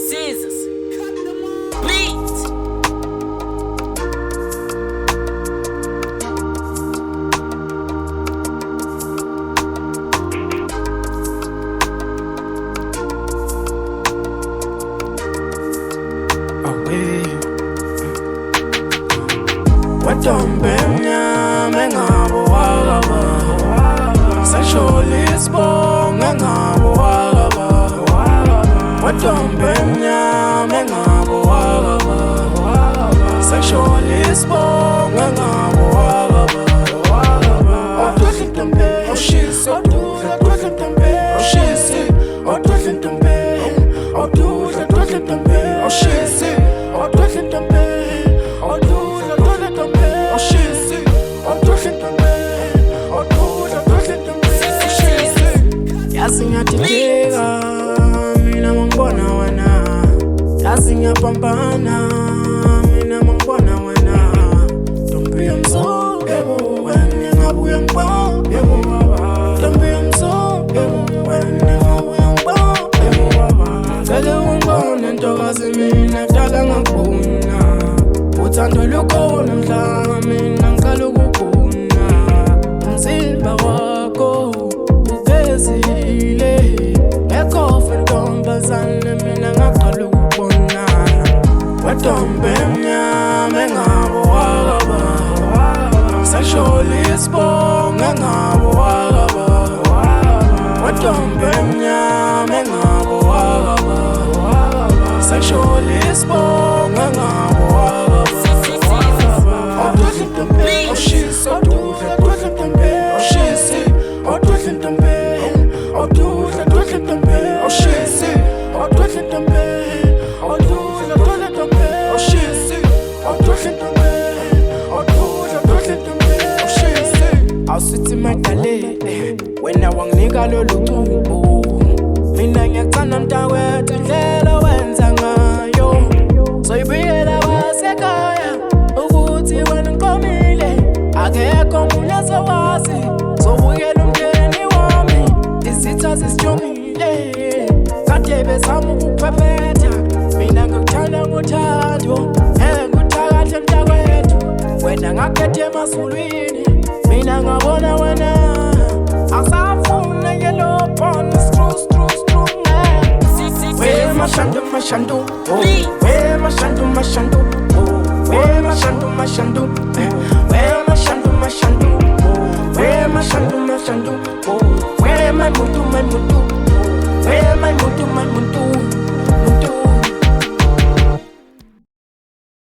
Scissors. Bleeds. Watombenya mengabo wakaba Sexually sibonga ngabo wakaba Watombenya mengabo wakaba Sexually sibonga ngabo wakaba Otwetlembe oshise Otwetlembe oshise Otwetlembe Otwetlembe oshise Otwetlembe Yasinyathitheka mina mangibona wena Yasinyapambana mina mangibona wena Ntombi yomso yebo wena ngabuya ngiba yebo baba Ntombi yomso yebo wena ngabuya ngiba yebo baba Ngeke ungibone ntokazi mina kudala ngakubona Uthando lukhona mhla mina ngiqala ukubona Umzimba wakho ugezile Ekhofe ntombazane mina ngaqala ukubona Watombe mnyama engabo wakaba Sexually sibonga ngabo wakaba Watombe mnyama engabo wakaba Sexually sibonga ngabo wakaba Awusithi madale wena wanginika lolu cubo Mina ngiyakuthanda mntakwethu indlela wenza ngayo Soyibuyela wasekhaya ukuthi wena ngiqomile Akekho omunye ozowazi Sobuyela umndeni wami Izitha zisijongile Kade bezama ukukuphephetha Mina ngikuthanda ngothando Ngikuthakahle mntakwethu Wena ngakhethe emazulwini Mina ngabona wena Asafuna yellow pond Stru We mashandu We mashandu We mashandu